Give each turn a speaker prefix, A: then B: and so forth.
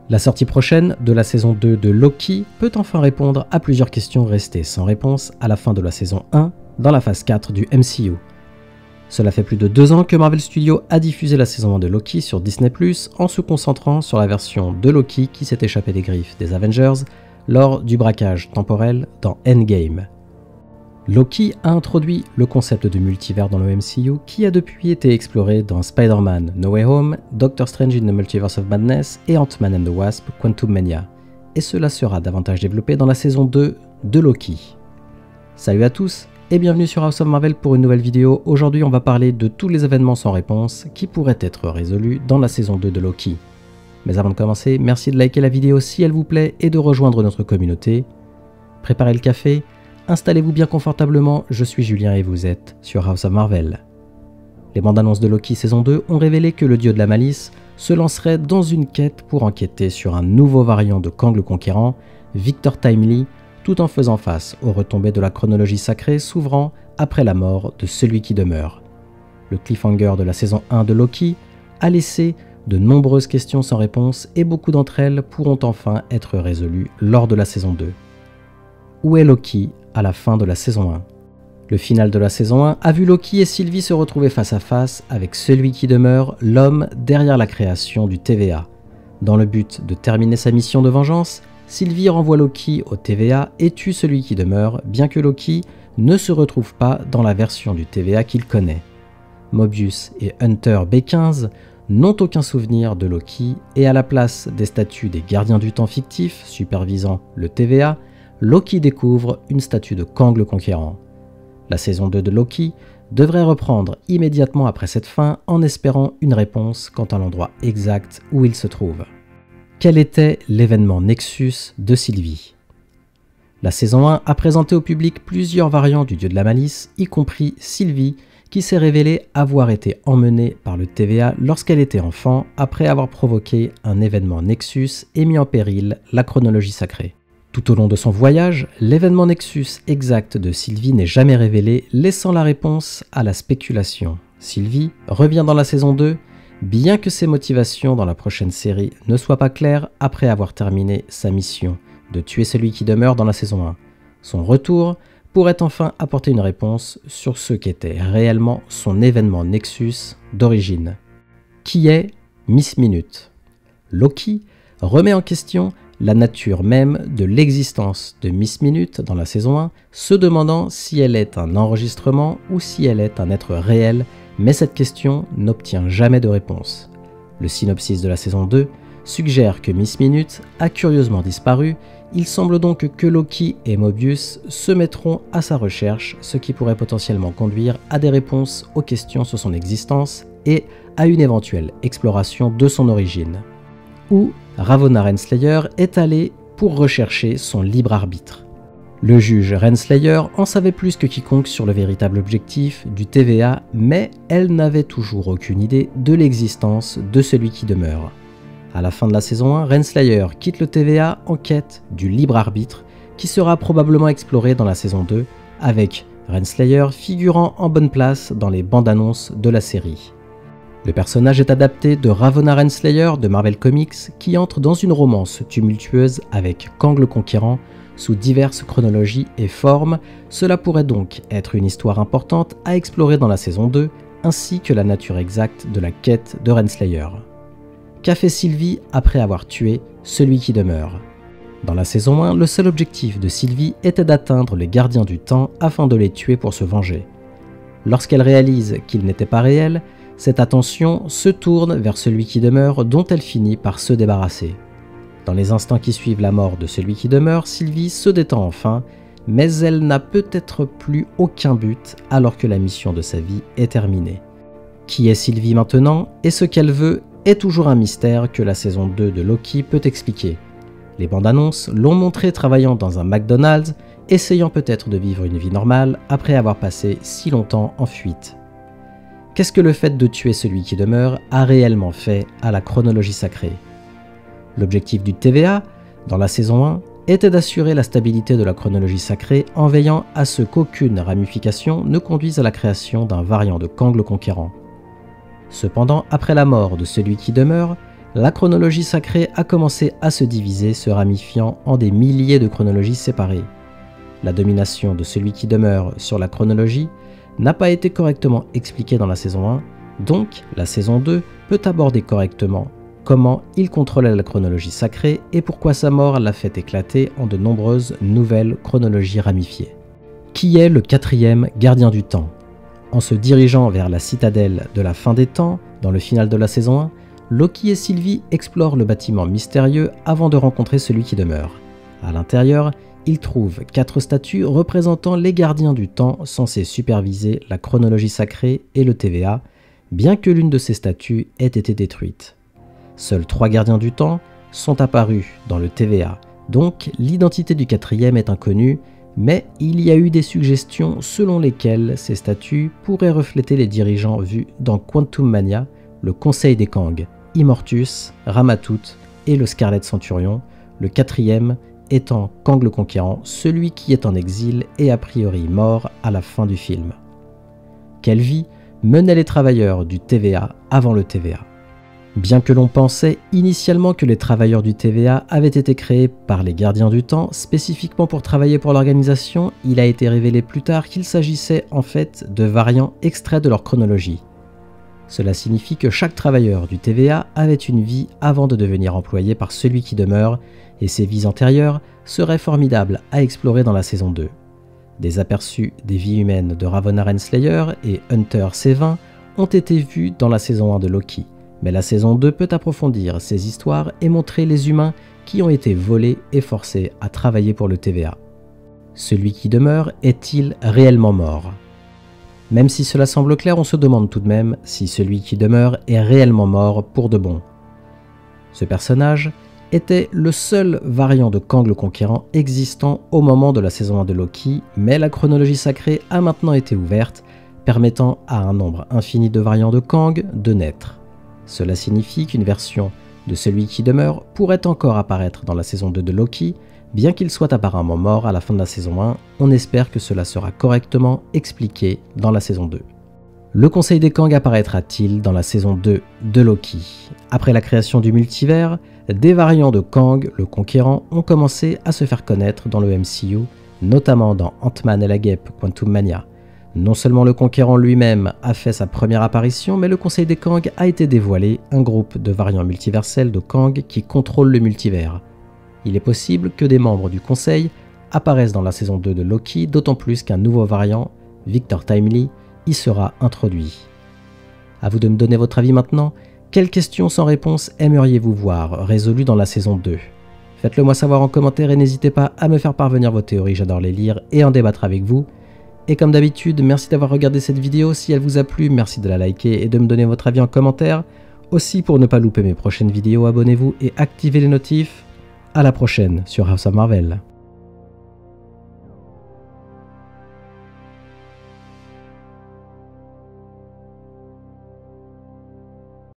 A: La sortie prochaine de la saison 2 de Loki peut enfin répondre à plusieurs questions restées sans réponse à la fin de la saison 1 dans la phase 4 du MCU. Cela fait plus de 2 ans que Marvel Studios a diffusé la saison 1 de Loki sur Disney+, en se concentrant sur la version de Loki qui s'est échappée des griffes des Avengers lors du braquage temporel dans Endgame. Loki a introduit le concept de multivers dans le MCU qui a depuis été exploré dans Spider-Man No Way Home, Doctor Strange in the Multiverse of Madness et Ant-Man and the Wasp Quantumania, et cela sera davantage développé dans la saison 2 de Loki. Salut à tous et bienvenue sur House of Marvel pour une nouvelle vidéo. Aujourd'hui on va parler de tous les événements sans réponse qui pourraient être résolus dans la saison 2 de Loki. Mais avant de commencer, merci de liker la vidéo si elle vous plaît et de rejoindre notre communauté. Préparez le café, installez-vous bien confortablement, je suis Julien et vous êtes sur House of Marvel. Les bandes annonces de Loki saison 2 ont révélé que le dieu de la malice se lancerait dans une quête pour enquêter sur un nouveau variant de Kang le Conquérant, Victor Timely, tout en faisant face aux retombées de la chronologie sacrée s'ouvrant après la mort de celui qui demeure. Le cliffhanger de la saison 1 de Loki a laissé de nombreuses questions sans réponse et beaucoup d'entre elles pourront enfin être résolues lors de la saison 2. Où est Loki à la fin de la saison 1? Le final de la saison 1 a vu Loki et Sylvie se retrouver face à face avec celui qui demeure, l'homme derrière la création du TVA. Dans le but de terminer sa mission de vengeance, Sylvie renvoie Loki au TVA et tue celui qui demeure, bien que Loki ne se retrouve pas dans la version du TVA qu'il connaît. Mobius et Hunter B15 n'ont aucun souvenir de Loki et à la place des statues des gardiens du temps fictifs supervisant le TVA, Loki découvre une statue de Kang le Conquérant. La saison 2 de Loki devrait reprendre immédiatement après cette fin en espérant une réponse quant à l'endroit exact où il se trouve. Quel était l'événement Nexus de Sylvie? La saison 1 a présenté au public plusieurs variants du dieu de la malice, y compris Sylvie, qui s'est révélée avoir été emmenée par le TVA lorsqu'elle était enfant après avoir provoqué un événement Nexus et mis en péril la chronologie sacrée. Tout au long de son voyage, l'événement Nexus exact de Sylvie n'est jamais révélé, laissant la réponse à la spéculation. Sylvie revient dans la saison 2, bien que ses motivations dans la prochaine série ne soient pas claires après avoir terminé sa mission de tuer celui qui demeure dans la saison 1. Son retour pourrait enfin apporter une réponse sur ce qu'était réellement son événement Nexus d'origine. Qui est Miss Minute? Loki remet en question la nature même de l'existence de Miss Minute dans la saison 1, se demandant si elle est un enregistrement ou si elle est un être réel, mais cette question n'obtient jamais de réponse. Le synopsis de la saison 2 suggère que Miss Minute a curieusement disparu, il semble donc que Loki et Mobius se mettront à sa recherche, ce qui pourrait potentiellement conduire à des réponses aux questions sur son existence et à une éventuelle exploration de son origine. Où Ravonna Renslayer est allée pour rechercher son libre arbitre. Le juge Renslayer en savait plus que quiconque sur le véritable objectif du TVA, mais elle n'avait toujours aucune idée de l'existence de celui qui demeure. À la fin de la saison 1, Renslayer quitte le TVA en quête du libre arbitre qui sera probablement exploré dans la saison 2, avec Renslayer figurant en bonne place dans les bandes annonces de la série. Le personnage est adapté de Ravonna Renslayer de Marvel Comics qui entre dans une romance tumultueuse avec Kang le Conquérant sous diverses chronologies et formes. Cela pourrait donc être une histoire importante à explorer dans la saison 2 ainsi que la nature exacte de la quête de Renslayer. Qu'a fait Sylvie après avoir tué celui qui demeure? Dans la saison 1, le seul objectif de Sylvie était d'atteindre les gardiens du temps afin de les tuer pour se venger. Lorsqu'elle réalise qu'ils n'étaient pas réels, cette attention se tourne vers celui qui demeure dont elle finit par se débarrasser. Dans les instants qui suivent la mort de celui qui demeure, Sylvie se détend enfin, mais elle n'a peut-être plus aucun but alors que la mission de sa vie est terminée. Qui est Sylvie maintenant et ce qu'elle veut est toujours un mystère que la saison 2 de Loki peut expliquer. Les bandes annonces l'ont montré travaillant dans un McDonald's, essayant peut-être de vivre une vie normale après avoir passé si longtemps en fuite. Qu'est-ce que le fait de tuer celui qui demeure a réellement fait à la chronologie sacrée? L'objectif du TVA, dans la saison 1, était d'assurer la stabilité de la chronologie sacrée en veillant à ce qu'aucune ramification ne conduise à la création d'un variant de Kang le Conquérant. Cependant, après la mort de celui qui demeure, la chronologie sacrée a commencé à se diviser, se ramifiant en des milliers de chronologies séparées. La domination de celui qui demeure sur la chronologie n'a pas été correctement expliquée dans la saison 1, donc la saison 2 peut aborder correctement comment il contrôlait la chronologie sacrée et pourquoi sa mort l'a fait éclater en de nombreuses nouvelles chronologies ramifiées. Qui est le 4e gardien du temps? En se dirigeant vers la citadelle de la fin des temps, dans le final de la saison 1, Loki et Sylvie explorent le bâtiment mystérieux avant de rencontrer celui qui demeure. À l'intérieur, ils trouvent 4 statues représentant les gardiens du temps censés superviser la chronologie sacrée et le TVA, bien que l'une de ces statues ait été détruite. Seuls 3 gardiens du temps sont apparus dans le TVA, donc l'identité du 4e est inconnue, mais il y a eu des suggestions selon lesquelles ces statues pourraient refléter les dirigeants vus dans Quantum Mania, le Conseil des Kang, Immortus, Ramatut et le Scarlet Centurion, le 4e étant Kang le Conquérant, celui qui est en exil et a priori mort à la fin du film. Quelle vie menaient les travailleurs du TVA avant le TVA? Bien que l'on pensait initialement que les travailleurs du TVA avaient été créés par les gardiens du temps spécifiquement pour travailler pour l'organisation, il a été révélé plus tard qu'il s'agissait en fait de variants extraits de leur chronologie. Cela signifie que chaque travailleur du TVA avait une vie avant de devenir employé par celui qui demeure, et ces vies antérieures seraient formidables à explorer dans la saison 2. Des aperçus des vies humaines de Ravonna Renslayer et Hunter C20 ont été vus dans la saison 1 de Loki, mais la saison 2 peut approfondir ces histoires et montrer les humains qui ont été volés et forcés à travailler pour le TVA. Celui qui demeure est-il réellement mort? Même si cela semble clair, on se demande tout de même si celui qui demeure est réellement mort pour de bon. Ce personnage était le seul variant de Kang le Conquérant existant au moment de la saison 1 de Loki, mais la chronologie sacrée a maintenant été ouverte, permettant à un nombre infini de variants de Kang de naître. Cela signifie qu'une version de celui qui demeure pourrait encore apparaître dans la saison 2 de Loki, bien qu'il soit apparemment mort à la fin de la saison 1, on espère que cela sera correctement expliqué dans la saison 2. Le Conseil des Kang apparaîtra-t-il dans la saison 2 de Loki? Après la création du multivers, des variants de Kang, le Conquérant, ont commencé à se faire connaître dans le MCU, notamment dans Ant-Man et la Guêpe Quantum Mania. Non seulement le Conquérant lui-même a fait sa première apparition, mais le Conseil des Kang a été dévoilé, un groupe de variants multiversels de Kang qui contrôlent le multivers. Il est possible que des membres du Conseil apparaissent dans la saison 2 de Loki, d'autant plus qu'un nouveau variant, Victor Timely, y sera introduit. À vous de me donner votre avis maintenant. Quelles questions sans réponse aimeriez-vous voir résolues dans la saison 2? Faites-le moi savoir en commentaire et n'hésitez pas à me faire parvenir vos théories, j'adore les lire et en débattre avec vous. Et comme d'habitude, merci d'avoir regardé cette vidéo, si elle vous a plu, merci de la liker et de me donner votre avis en commentaire. Aussi, pour ne pas louper mes prochaines vidéos, abonnez-vous et activez les notifs. À la prochaine sur House of Marvel.